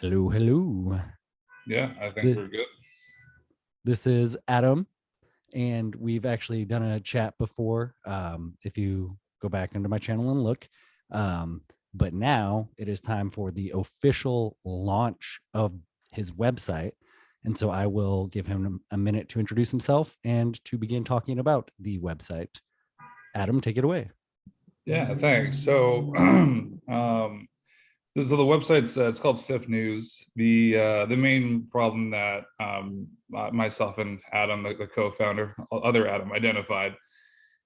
Hello, hello. Yeah, I think Th- we're good. This is Adam, and we've actually done a chat before. If you go back into my channel and look, but now it is time for the official launch of his website. And so I will give him a minute to introduce himself and to begin talking about the website. Adam, take it away. Yeah, thanks. So, so the website's it's called SIF News. The main problem that myself and Adam, the co-founder, other Adam, identified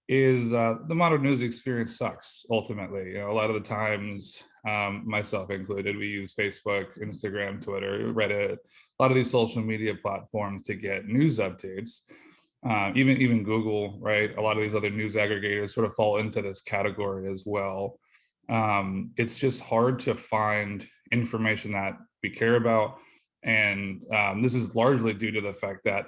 is the modern news experience sucks. Ultimately, a lot of the times, myself included, we use Facebook, Instagram, Twitter, Reddit, a lot of these social media platforms to get news updates. Even Google, right? A lot of these other news aggregators sort of fall into this category as well. It's just hard to find information that we care about, and this is largely due to the fact that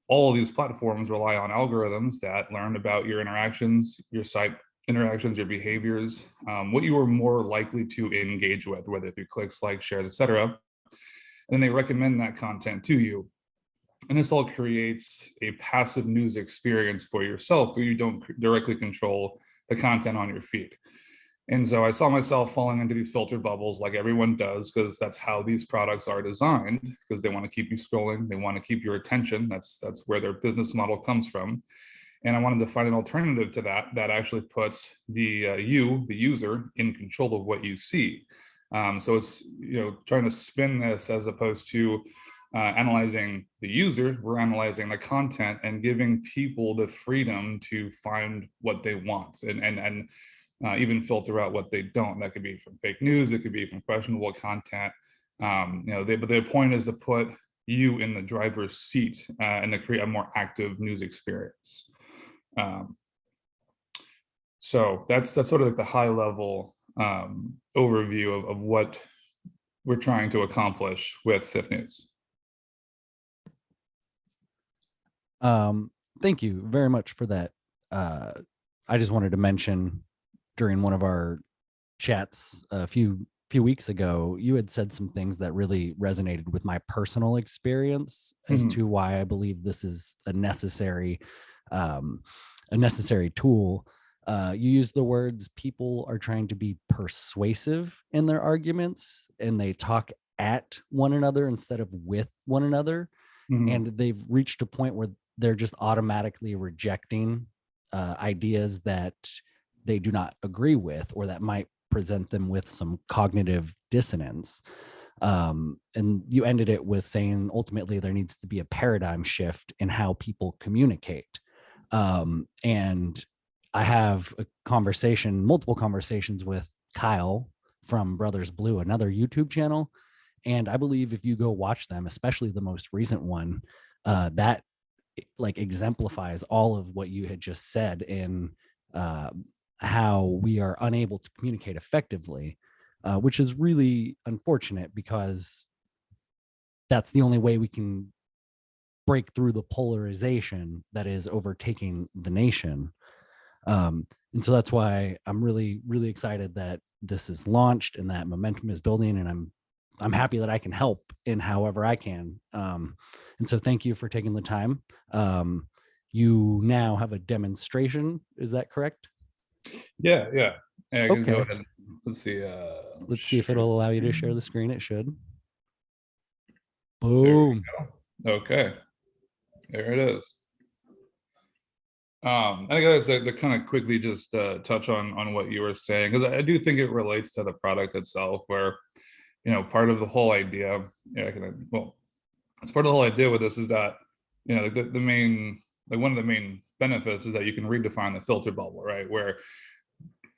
all of these platforms rely on algorithms that learn about your interactions, your site interactions, your behaviors, what you are more likely to engage with, whether through clicks, likes, shares, etc. And they recommend that content to you. And this all creates a passive news experience for yourself where you don't directly control the content on your feed. And so I saw myself falling into these filter bubbles like everyone does, because that's how these products are designed, because they want to keep you scrolling. They want to keep your attention. That's where their business model comes from. And I wanted to find an alternative to that that actually puts the user, in control of what you see. So it's trying to spin this as opposed to analyzing the user. We're analyzing the content and giving people the freedom to find what they want and even filter out what they don't. That could be from fake news. It could be from questionable content. But their point is to put you in the driver's seat and to create a more active news experience. So that's sort of like the high level overview of what we're trying to accomplish with SIF News. Thank you very much for that. I just wanted to mention during one of our chats a few weeks ago, you had said some things that really resonated with my personal experience as to why I believe this is a necessary tool. You used the words people are trying to be persuasive in their arguments, and they talk at one another instead of with one another. And they've reached a point where they're just automatically rejecting ideas that they do not agree with, or that might present them with some cognitive dissonance. And you ended it with saying ultimately there needs to be a paradigm shift in how people communicate. And I have multiple conversations with Kyle from Brothers Blue, another YouTube channel. And I believe if you go watch them, especially the most recent one, that like exemplifies all of what you had just said in how we are unable to communicate effectively, which is really unfortunate, because that's the only way we can break through the polarization that is overtaking the nation. And so that's why I'm really, really excited that this is launched and that momentum is building, and I'm happy that I can help in however I can. And so thank you for taking the time. You now have a demonstration. Is that correct? Yeah. I can go Okay. ahead. Let's see. Let's see if it'll allow you to share the screen. It should. There we Boom. go. Okay. There it is. I guess to kind of quickly just touch on what you were saying, because I do think it relates to the product itself, where part of the whole idea, it's part of the whole idea with this is that the main, like, one of the main benefits is that you can redefine the filter bubble, right? Where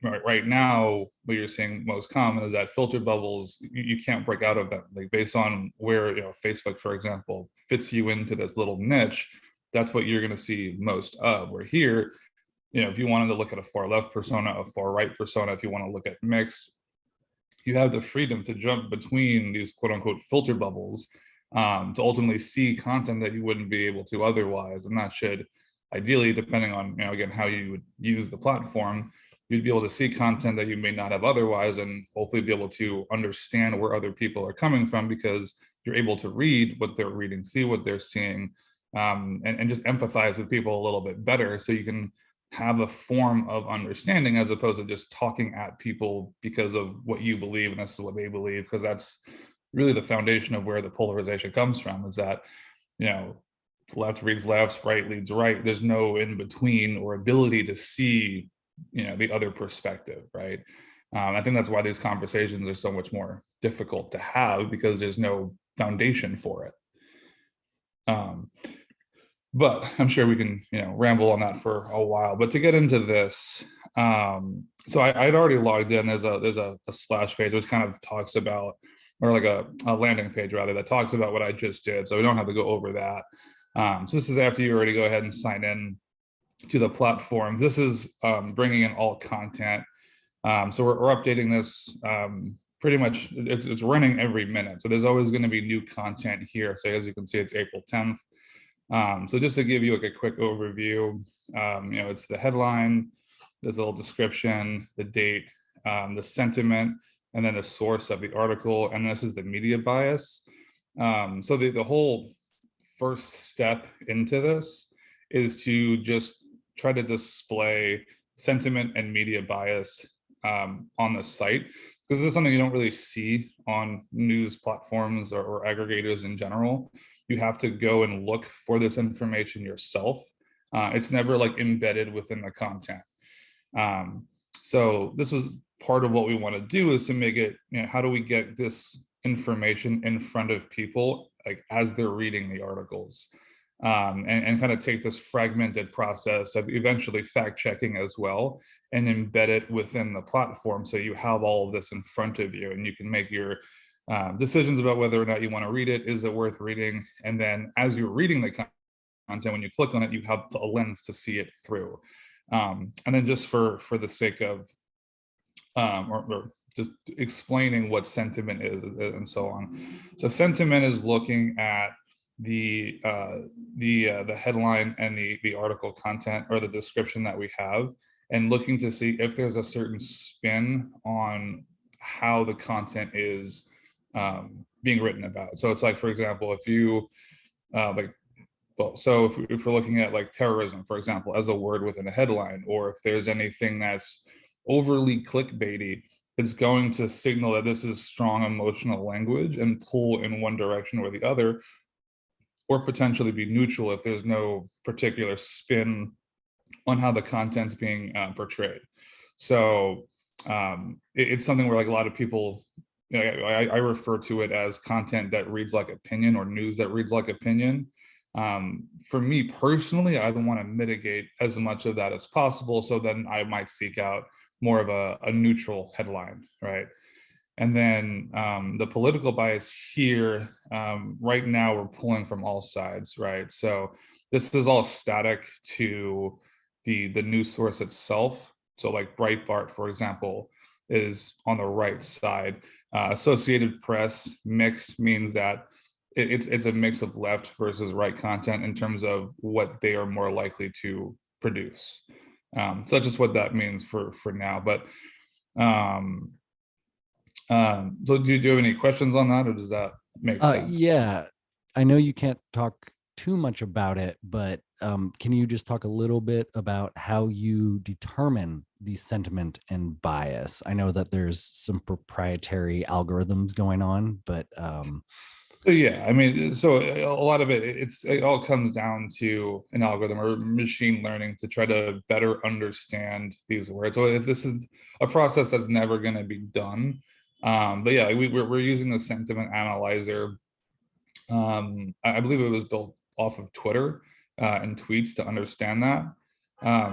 right now what you're seeing most common is that filter bubbles, you can't break out of them, like based on where Facebook, for example, fits you into this little niche. That's what you're going to see most of. Where here, if you wanted to look at a far left persona, a far right persona, if you want to look at mixed, you have the freedom to jump between these quote unquote filter bubbles, to ultimately see content that you wouldn't be able to otherwise. And that should ideally, depending on again how you would use the platform, you'd be able to see content that you may not have otherwise, and hopefully be able to understand where other people are coming from, because you're able to read what they're reading, see what they're seeing, and just empathize with people a little bit better, so you can have a form of understanding, as opposed to just talking at people because of what you believe and this is what they believe, because that's really the foundation of where the polarization comes from, is that, you know, left reads left, right leads right. There's no in between or ability to see, you know, the other perspective, right? I think that's why these conversations are so much more difficult to have, because there's no foundation for it. But I'm sure we can, you know, ramble on that for a while. But to get into this, so I'd already logged in. There's a splash page which kind of talks about, or like a landing page rather, that talks about what I just did. So we don't have to go over that. So this is after you already go ahead and sign in to the platform. This is bringing in all content. So we're updating this pretty much. It's running every minute. So there's always going to be new content here. So as you can see, it's April 10th. So just to give you like a quick overview, you know, it's the headline, there's a little description, the date, the sentiment, and then the source of the article. And this is the media bias. So the whole first step into this is to just try to display sentiment and media bias on the site, because this is something you don't really see on news platforms or aggregators in general. You have to go and look for this information yourself. It's never like embedded within the content. So this was part of what we want to do, is to make it, you know, how do we get this information in front of people, like as they're reading the articles, and kind of take this fragmented process of eventually fact checking as well, and embed it within the platform, so you have all of this in front of you and you can make your decisions about whether or not you want to read it. Is it worth reading? And then as you're reading the content, when you click on it, you have a lens to see it through. And then just for the sake of or just explaining what sentiment is and so on. So sentiment is looking at the headline and the article content, or the description that we have, and looking to see if there's a certain spin on how the content is being written about. So it's like, for example, if you so if we're looking at like terrorism, for example, as a word within a headline, or if there's anything that's overly clickbaity, it's going to signal that this is strong emotional language and pull in one direction or the other, or potentially be neutral if there's no particular spin on how the content's being portrayed. So it's something where like a lot of people, you know, I refer to it as content that reads like opinion, or news that reads like opinion. For me personally, I want to mitigate as much of that as possible. So then I might seek out more of a neutral headline, right? And then the political bias here, right now we're pulling from all sides, right? So this is all static to the news source itself. So like Breitbart, for example, is on the right side. Associated Press mixed means that it's a mix of left versus right content in terms of what they are more likely to produce. So that's just what that means for now. But so do you have any questions on that, or does that make sense? Yeah, I know you can't talk too much about it, but can you just talk a little bit about how you determine the sentiment and bias? I know that there's some proprietary algorithms going on, but So yeah, I mean, so a lot of it all comes down to an algorithm or machine learning to try to better understand these words. So if this is a process that's never going to be done, but yeah, we're using the sentiment analyzer. I believe it was built off of Twitter and tweets to understand that.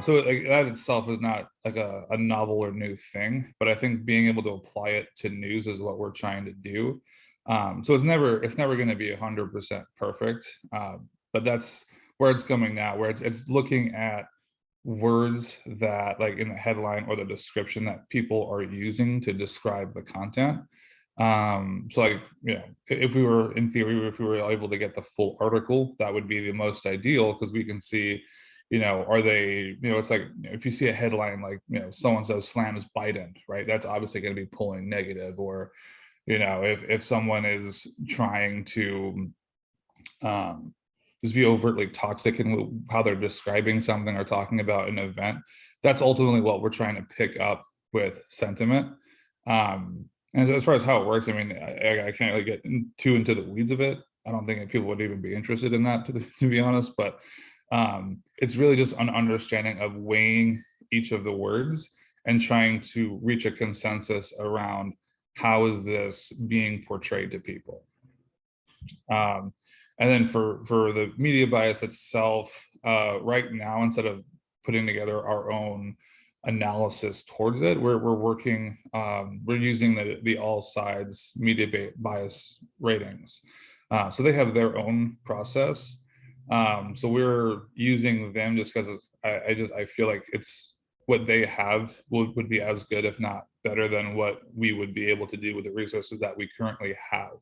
So like, that itself is not like a novel or new thing, but I think being able to apply it to news is what we're trying to do. So it's never going to be 100% perfect, but that's where it's coming now, where it's looking at words that, like in the headline or the description, that people are using to describe the content. So like, you know, if we were in theory, if we were able to get the full article, that would be the most ideal, because we can see, Are they, it's like, if you see a headline like, so and so slams Biden, right, that's obviously going to be pulling negative. Or if someone is trying to just be overtly toxic in how they're describing something or talking about an event, that's ultimately what we're trying to pick up with sentiment. And as far as how it works, I mean, I can't really get too into the weeds of it. I don't think people would even be interested in that, to be honest. But it's really just an understanding of weighing each of the words and trying to reach a consensus around how is this being portrayed to people. And then for the media bias itself, right now, instead of putting together our own analysis towards it, we're working, we're using the All Sides media bias ratings. So they have their own process. So we're using them just because I feel like it's what they have would be as good, if not better, than what we would be able to do with the resources that we currently have.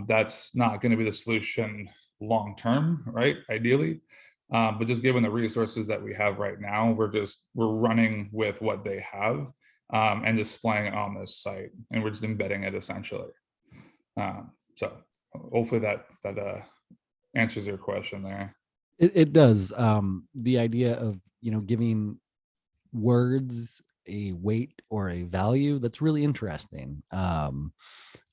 That's not going to be the solution long term, right? Ideally, but just given the resources that we have right now, we're running with what they have, and displaying it on this site, and we're just embedding it essentially. So hopefully that answers your question there. It does. The idea of giving words a weight or a value, that's really interesting.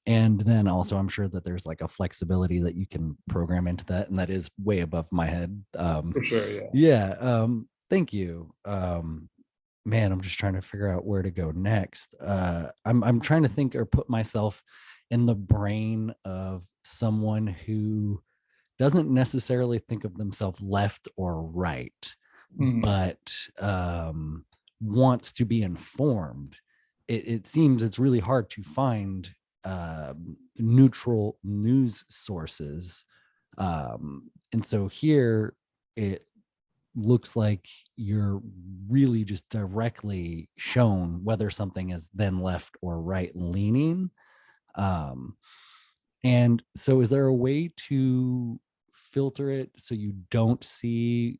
And then also, I'm sure that there's like a flexibility that you can program into that, and that is way above my head. For sure, yeah. Yeah. Thank you. Man, I'm just trying to figure out where to go next. I'm trying to think or put myself in the brain of someone who doesn't necessarily think of themselves left or right, but wants to be informed. It seems it's really hard to find neutral news sources. And so here it looks like you're really just directly shown whether something is then left or right leaning. And so is there a way to filter it so you don't see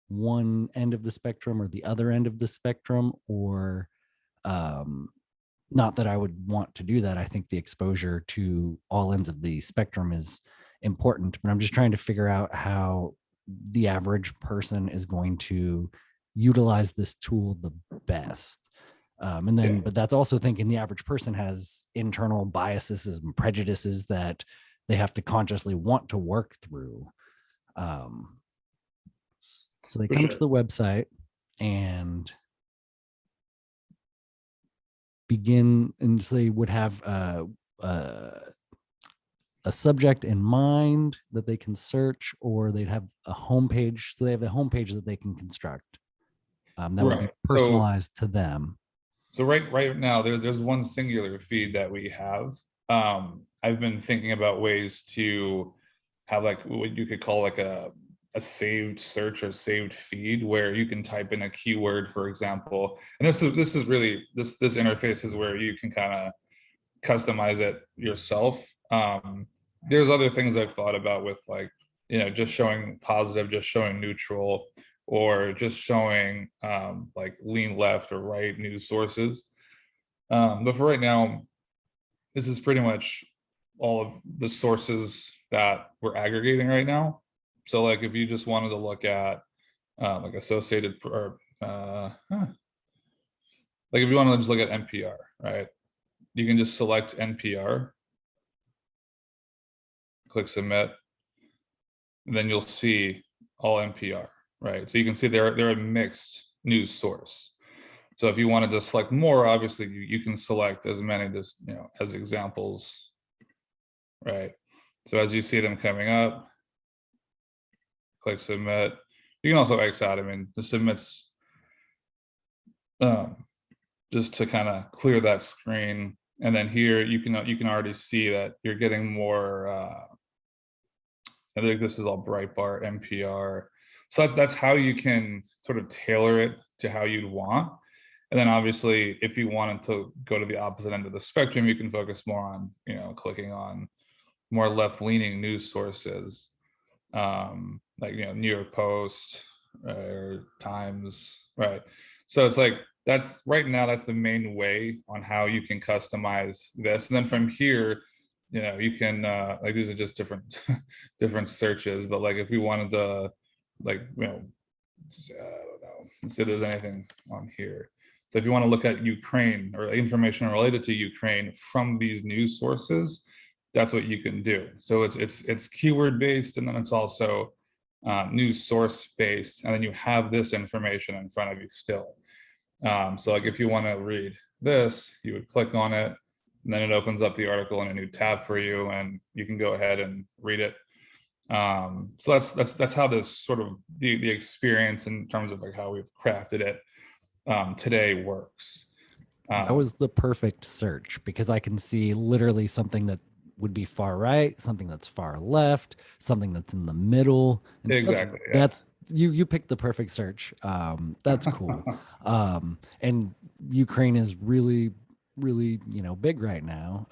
one end of the spectrum or the other end of the spectrum? Or not that I would want to do that. I think the exposure to all ends of the spectrum is important, but I'm just trying to figure out how the average person is going to utilize this tool the best. And then, but that's also thinking the average person has internal biases and prejudices that they have to consciously want to work through. So they come to the website and begin, and so they would have a subject in mind that they can search, or they'd have a homepage. So they have a homepage that they can construct that would be personalized to them. So right now, there's one singular feed that we have. I've been thinking about ways to have like what you could call like a saved search or saved feed, where you can type in a keyword, for example. And this is really this interface is where you can kind of customize it yourself. There's other things I've thought about with like, just showing positive, just showing neutral, or just showing like lean left or right news sources. But for right now, this is pretty much all of the sources that we're aggregating right now. So like if you just wanted to look at like Associated or like if you want to just look at NPR, right? You can just select NPR, click submit, and then you'll see all NPR, right? So you can see they're a mixed news source. So if you wanted to select more, obviously you can select as many just, as examples, right? So as you see them coming up, click submit. You can also X out. I mean, the submits just to kind of clear that screen. And then here you can already see that you're getting more. I think this is all Breitbart, NPR. So that's how you can sort of tailor it to how you'd want. And then obviously, if you wanted to go to the opposite end of the spectrum, you can focus more on, clicking on more left-leaning news sources, like, New York Post, or times, right? So it's like that's right now, that's the main way on how you can customize this. And then from here, you can like these are just different different searches, but like if we wanted to like I don't know, let's see if there's anything on here. So if you want to look at Ukraine or information related to Ukraine from these news sources, that's what you can do. So it's keyword based, and then it's also news source based, and then you have this information in front of you still. So like if you want to read this, you would click on it, and then it opens up the article in a new tab for you, and you can go ahead and read it. So that's how this sort of the experience in terms of like how we've crafted it today works. That was the perfect search, because I can see literally something that would be far right, something that's far left, something that's in the middle. And so Exactly. that's you picked the perfect search. That's cool. And Ukraine is really, really, big right now.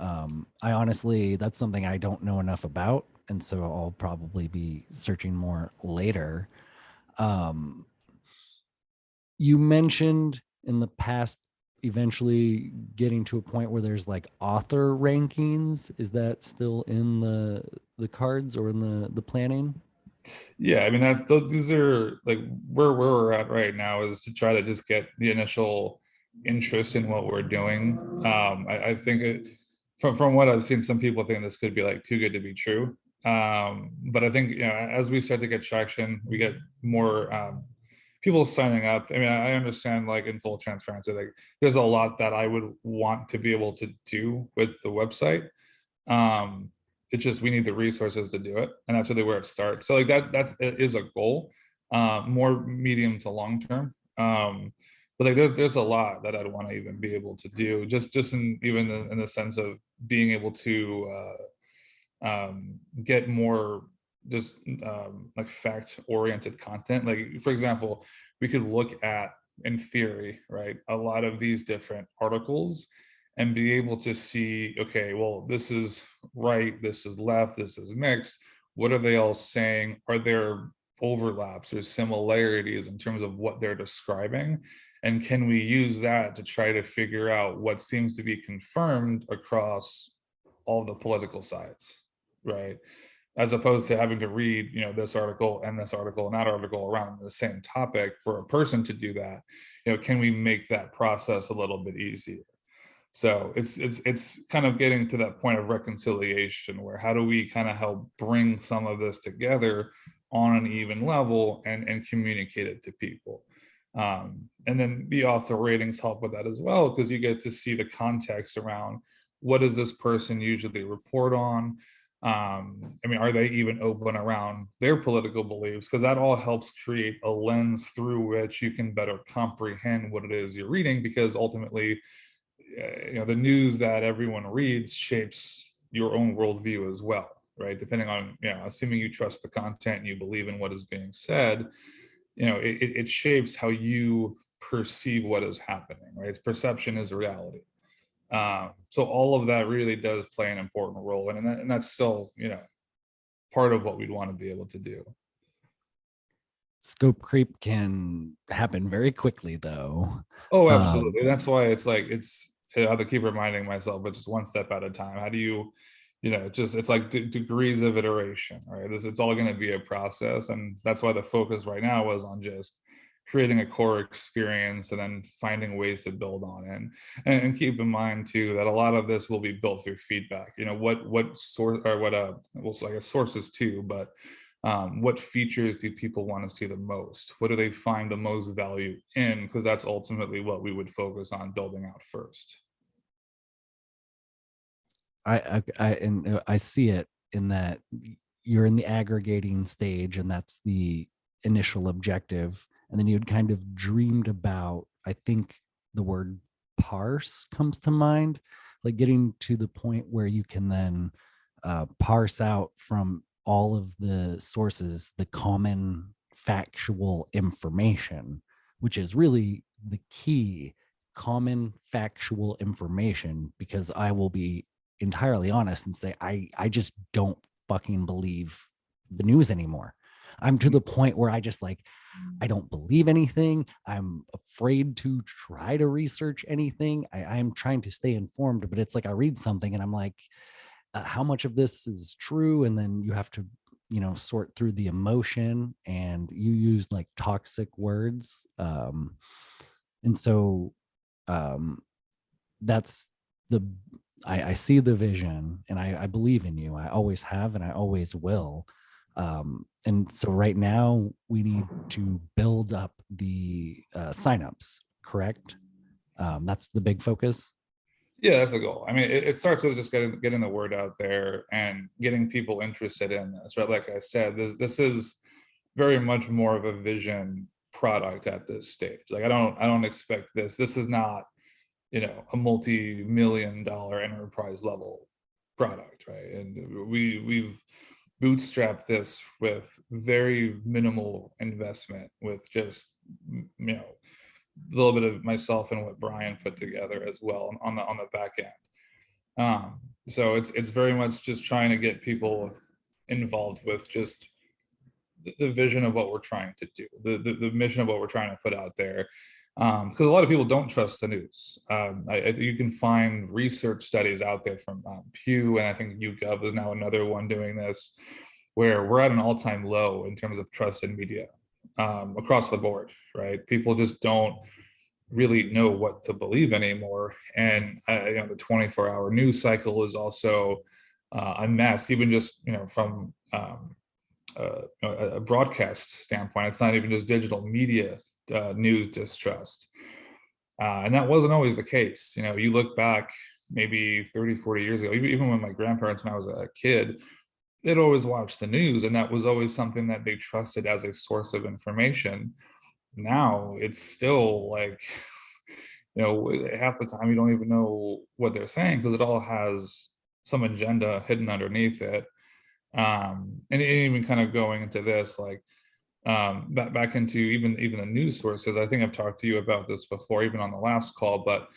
I honestly, that's something I don't know enough about, and so I'll probably be searching more later. You mentioned in the past eventually getting to a point where there's like author rankings. Is that still in the cards or in the planning? Yeah, I mean these are like where we're at right now is to try to just get the initial interest in what we're doing. I think from what I've seen, some people think this could be like too good to be true. But I think as we start to get traction, we get more people signing up. I mean, I understand, like, in full transparency, like there's a lot that I would want to be able to do with the website. It's just we need the resources to do it, and that's really where it starts. So like it is a goal, more medium to long term. But like there's a lot that I'd want to even be able to do, just in the sense of being able to get more just like fact oriented content. Like, for example, we could look at, in theory, right, a lot of these different articles and be able to see, okay, well, this is right, this is left, this is mixed. What are they all saying? Are there overlaps or similarities in terms of what they're describing? And can we use that to try to figure out what seems to be confirmed across all the political sides, right? As opposed to having to read, this article and this article and that article around the same topic. For a person to do that, can we make that process a little bit easier? So it's kind of getting to that point of reconciliation, where how do we kind of help bring some of this together on an even level and communicate it to people. And then the author ratings help with that as well, because you get to see the context around what does this person usually report on. I mean, are they even open around their political beliefs? Because that all helps create a lens through which you can better comprehend what it is you're reading, because ultimately, the news that everyone reads shapes your own worldview as well, right? Depending on, assuming you trust the content and you believe in what is being said, it shapes how you perceive what is happening, right? Perception is reality. So all of that really does play an important role, and that's still, part of what we'd want to be able to do. Scope creep can happen very quickly, though. Oh, absolutely. That's why it's like I have to keep reminding myself, but just one step at a time. How do you, just it's like degrees of iteration, right? It's all going to be a process, and that's why the focus right now was on just creating a core experience and then finding ways to build on it. And keep in mind too that a lot of this will be built through feedback. What source, or what well, I guess sources too, but what features do people want to see the most? What do they find the most value in? Because that's ultimately what we would focus on building out first. I see it in that you're in the aggregating stage, and that's the initial objective. And then you'd kind of dreamed about, I think the word parse comes to mind, like getting to the point where you can then parse out from all of the sources the common factual information, which is really the key. Common factual information, because I will be entirely honest and say I just don't fucking believe the news anymore. I'm to the point where I just like, I don't believe anything. I'm afraid to try to research anything. I'm trying to stay informed, but it's like I read something and I'm like, how much of this is true? And then you have to, sort through the emotion, and you use like toxic words. And so um, that's the, I see the vision, and I believe in you. I always have, and I always will. And so right now we need to build up the signups, correct? That's the big focus. Yeah, that's the goal. I mean, it starts with just getting the word out there and getting people interested in this, right? Like I said, this is very much more of a vision product at this stage. Like I don't expect this. This is not, a multi-million-dollar enterprise level product, right? And we've bootstrapped this with very minimal investment, with just, a little bit of myself and what Brian put together as well on the back end. So it's very much just trying to get people involved with just the vision of what we're trying to do, the mission of what we're trying to put out there. Because a lot of people don't trust the news. You can find research studies out there from Pew, and I think YouGov is now another one doing this, where we're at an all-time low in terms of trust in media across the board, right? People just don't really know what to believe anymore. And the 24-hour news cycle is also a mess, even just from a broadcast standpoint. It's not even just digital media news distrust. And that wasn't always the case. You look back maybe 30, 40 years ago, even when my grandparents, when I was a kid, they'd always watch the news, and that was always something that they trusted as a source of information. Now it's still like, half the time you don't even know what they're saying, because it all has some agenda hidden underneath it. And even kind of going into this, like back into even the news sources. I think I've talked to you about this before, even on the last call, but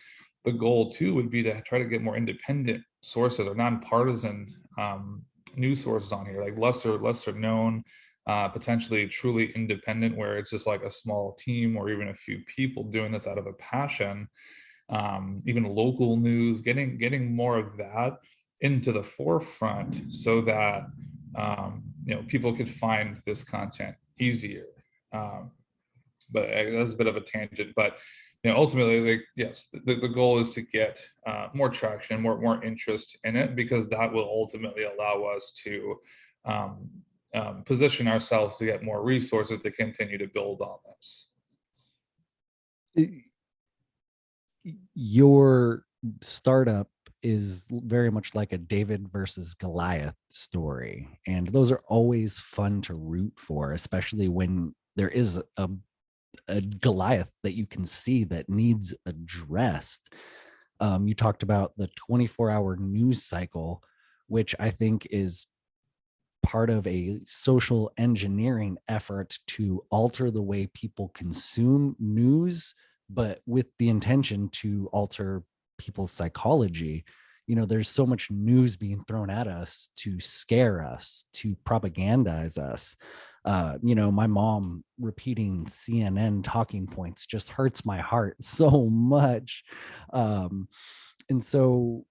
the goal too would be to try to get more independent sources or nonpartisan news sources on here, like lesser known, potentially truly independent, where it's just like a small team or even a few people doing this out of a passion. Even local news, getting more of that into the forefront, so that people could find this content easier. Um, but that's a bit of a tangent. But ultimately, like, yes, the goal is to get more traction, more interest in it, because that will ultimately allow us to position ourselves to get more resources to continue to build on this. Your startup is very much like a David versus Goliath story. And those are always fun to root for, especially when there is a Goliath that you can see that needs addressed. You talked about the 24-hour news cycle, which I think is part of a social engineering effort to alter the way people consume news, but with the intention to alter people's psychology. There's so much news being thrown at us to scare us, to propagandize us. My mom repeating CNN talking points just hurts my heart so much. And so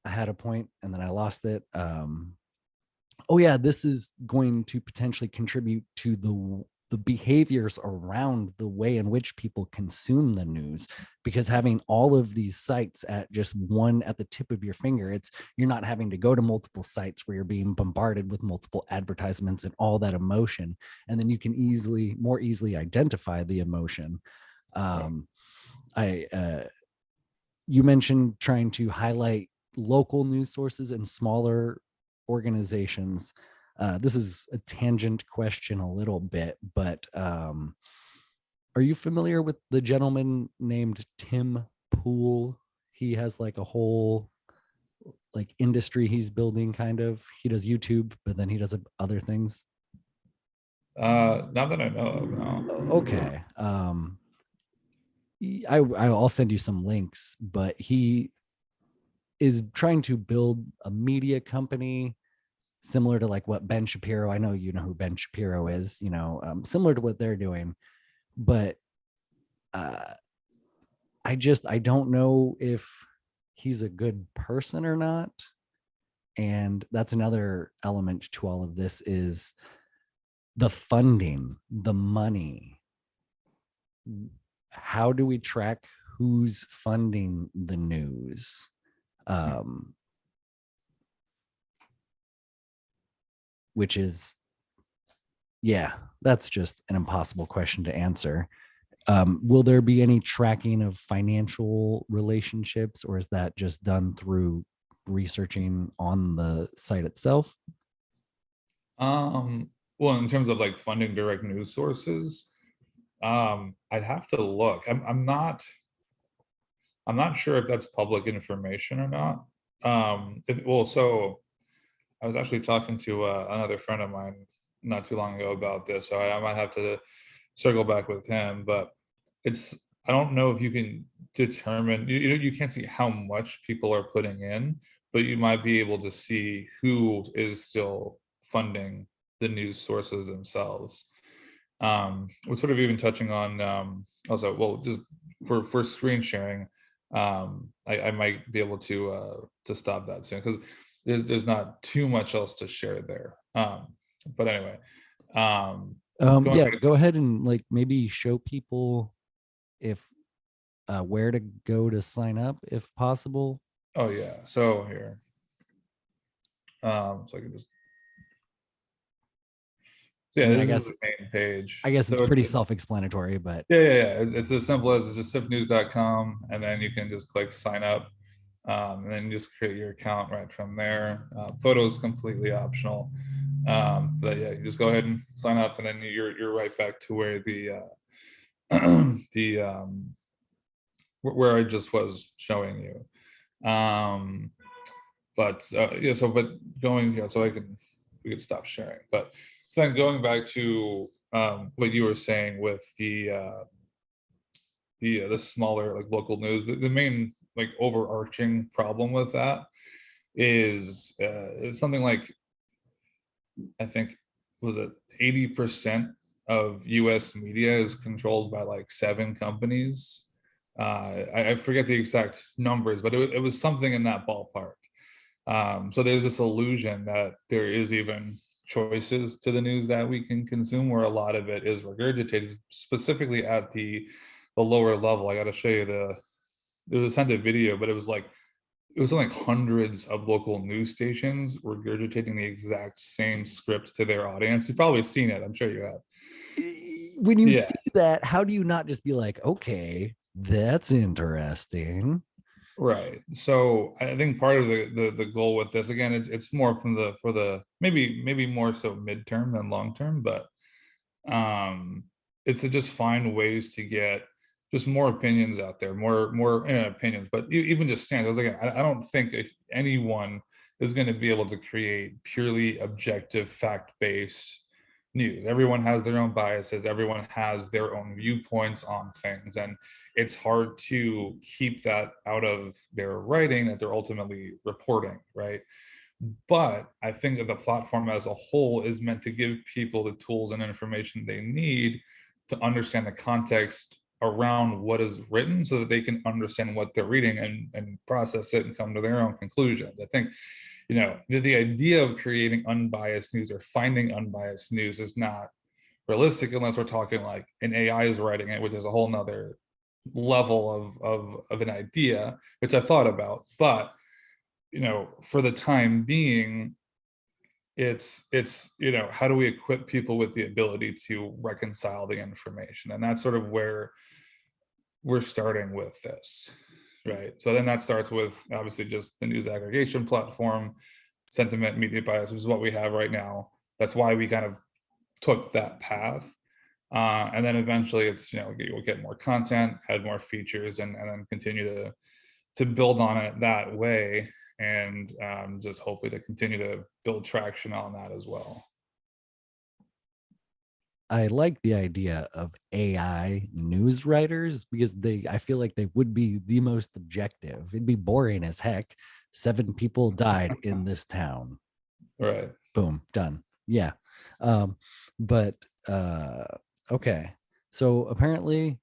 I had a point and then I lost it. Oh yeah, this is going to potentially contribute to the behaviors around the way in which people consume the news, because having all of these sites at just one at the tip of your finger, you're not having to go to multiple sites where you're being bombarded with multiple advertisements and all that emotion, and then you can more easily identify the emotion. I You mentioned trying to highlight local news sources and smaller organizations. This is a tangent question a little bit, but are you familiar with the gentleman named Tim Pool? He has like a whole like industry he's building, kind of. He does YouTube, but then he does other things. Not that I know of, no. Okay. I'll send you some links, but he is trying to build a media company similar to like what Ben Shapiro, I know you know who Ben Shapiro is, similar to what they're doing. But I don't know if he's a good person or not. And that's another element to all of this is the funding, the money. How do we track who's funding the news? Which is, yeah, that's just an impossible question to answer. Will there be any tracking of financial relationships, or is that just done through researching on the site itself? Well, in terms of like funding direct news sources, I'd have to look. I'm not sure if that's public information or not. So I was actually talking to another friend of mine not too long ago about this, so I might have to circle back with him. But it's I don't know if you can determine. You can't see how much people are putting in, but you might be able to see who is still funding the news sources themselves. We're sort of even touching on also, well, just for screen sharing. I might be able to stop that soon because there's not too much else to share there. But anyway, going Yeah, back. go ahead and like maybe show people if where to go to sign up if possible. Oh yeah, so here, so I can just, so I yeah, mean, this is the main page. I guess it's So pretty it's, self-explanatory, but yeah. It's as simple as just sifnews.com, and then you can just click sign up, and then you just create your account right from there. Photos completely optional, but yeah, you just go ahead and sign up, and then you're right back to where the the where I just was showing you. But yeah, so but going, so we could stop sharing. But so then going back to what you were saying with the smaller like local news, the main like overarching problem with that is it's something like, I think, was it 80% of US media is controlled by like 7 companies. I forget the exact numbers, but it was something in that ballpark. So there's this illusion that there is even choices to the news that we can consume, where a lot of it is regurgitated, specifically at the lower level. I got to show you there was sent a video, but it was like hundreds of local news stations regurgitating the exact same script to their audience. You've probably seen it. I'm sure you have. when you Yeah, see that, how do you not just be like, okay, that's interesting? right. So I think part of the goal with this, again, it's more from the for the maybe more so midterm than long term, but um it's to just find ways to get just more opinions out there, more opinions, but even just stands. I was like, I don't think anyone is going to be able to create purely objective, fact-based news. Everyone has their own biases, everyone has their own viewpoints on things, and it's hard to keep that out of their writing that they're ultimately reporting, right? But I think that the platform as a whole is meant to give people the tools and information they need to understand the context around what is written, so that they can understand what they're reading and process it and come to their own conclusions. I think, the idea of creating unbiased news or finding unbiased news is not realistic unless we're talking like an AI is writing it, which is a whole nother level of an idea, which I've thought about. But for the time being, it's how do we equip people with the ability to reconcile the information? And that's sort of where we're starting with this, right? So then that starts with obviously just the news aggregation platform, sentiment media bias, which is what we have right now. That's why we kind of took that path. And then eventually it's, we'll get more content, add more features, and then continue to build on it that way, and just hopefully to continue to build traction on that as well. I like the idea of AI news writers because I feel like they would be the most objective. It'd be boring as heck. 7 people died in this town. Right. Boom, done. Yeah. Um, but okay. So apparently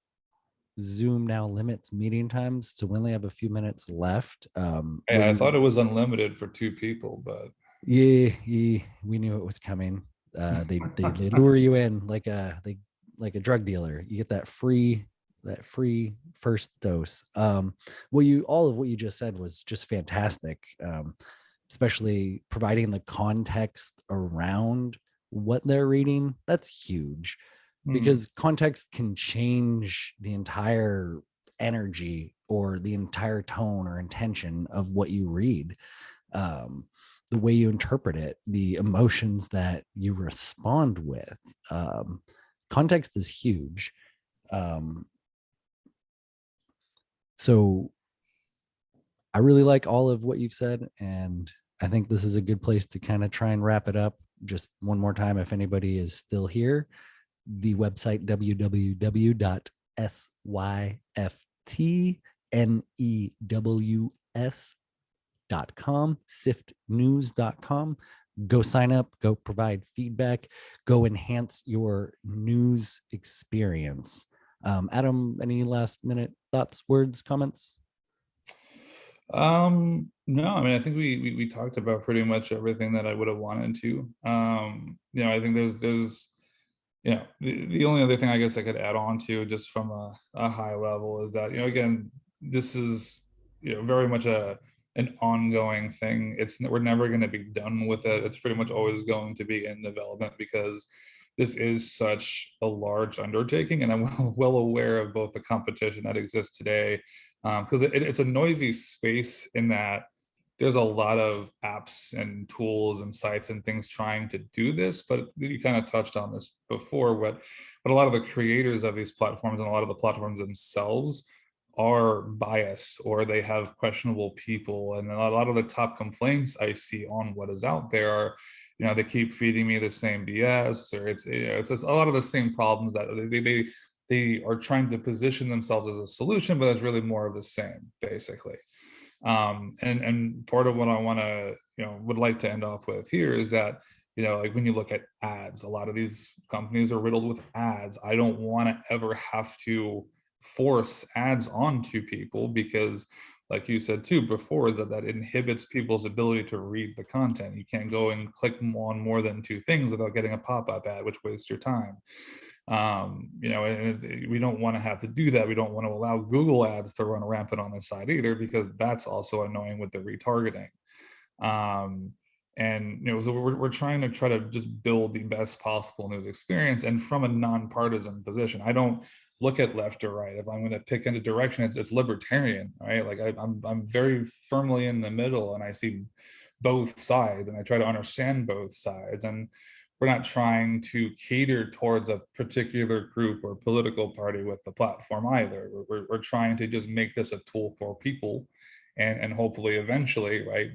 Zoom now limits meeting times, so we only have a few minutes left. Yeah, I thought it was unlimited for two people, but Yeah, we knew it was coming. They lure you in like a drug dealer. You get that free first dose. All of what you just said was just fantastic. Especially providing the context around what they're reading. That's huge because context can change the entire energy or the entire tone or intention of what you read. Um, the way you interpret it, the emotions that you respond with. Context is huge. Um, so I really like all of what you've said, and I think this is a good place to kind of try and wrap it up. Just one more time, if anybody is still here, the website www.syftnews.com, siftnews.com. Go sign up, go provide feedback, go enhance your news experience. Adam, any last minute thoughts, words, comments? No, I mean, I think we talked about pretty much everything that I would have wanted to. I think there's the only other thing I guess I could add on to just from a high level is that, again, this is, very much an ongoing thing. We're never going to be done with it. It's pretty much always going to be in development because this is such a large undertaking, and I'm well aware of both the competition that exists today, because it's a noisy space in that there's a lot of apps and tools and sites and things trying to do this, but you kind of touched on this before. But a lot of the creators of these platforms and a lot of the platforms themselves are biased, or they have questionable people. And a lot of the top complaints I see on what is out there are, they keep feeding me the same BS, or it's just a lot of the same problems that they are trying to position themselves as a solution, but it's really more of the same, basically. And part of what I want to, would like to end off with here is that, like when you look at ads, a lot of these companies are riddled with ads. I don't want to ever have to force ads onto people because, like you said too before, that inhibits people's ability to read the content. You can't go and click on more than two things without getting a pop-up ad, which wastes your time. And we don't want to have to do that. We don't want to allow Google ads to run rampant on the side either, because that's also annoying with the retargeting. So we're trying to just build the best possible news experience, and from a nonpartisan position. I don't look at left or right. If I'm going to pick in a direction, it's libertarian, right? Like I'm very firmly in the middle, and I see both sides, and I try to understand both sides. And we're not trying to cater towards a particular group or political party with the platform either. We're trying to just make this a tool for people, and hopefully eventually, right,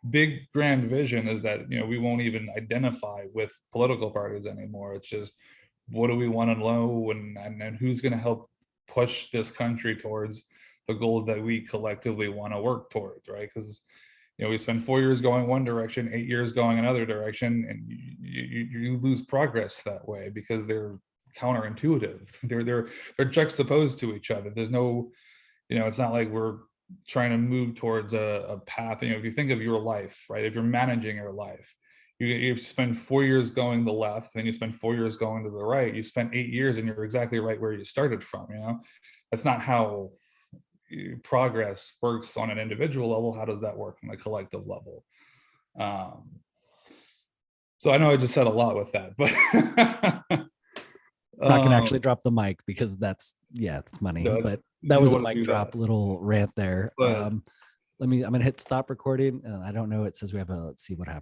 big grand vision is that, we won't even identify with political parties anymore. It's just, what do we want to know, and who's going to help push this country towards the goals that we collectively want to work towards, right? Because we spend 4 years going one direction, 8 years going another direction, and you lose progress that way because they're counterintuitive. They're juxtaposed to each other. There's no, it's not like we're trying to move towards a path. If you think of your life, right? If you're managing your life, you spend 4 years going the left, then you spend 4 years going to the right. You spent 8 years and you're exactly right where you started from. That's not how progress works on an individual level. How does that work on a collective level? So I know I just said a lot with that, but I'm not gonna actually drop the mic because that's money. But that was a mic drop little rant there. I'm gonna hit stop recording, and I don't know. It says we have let's see what happens.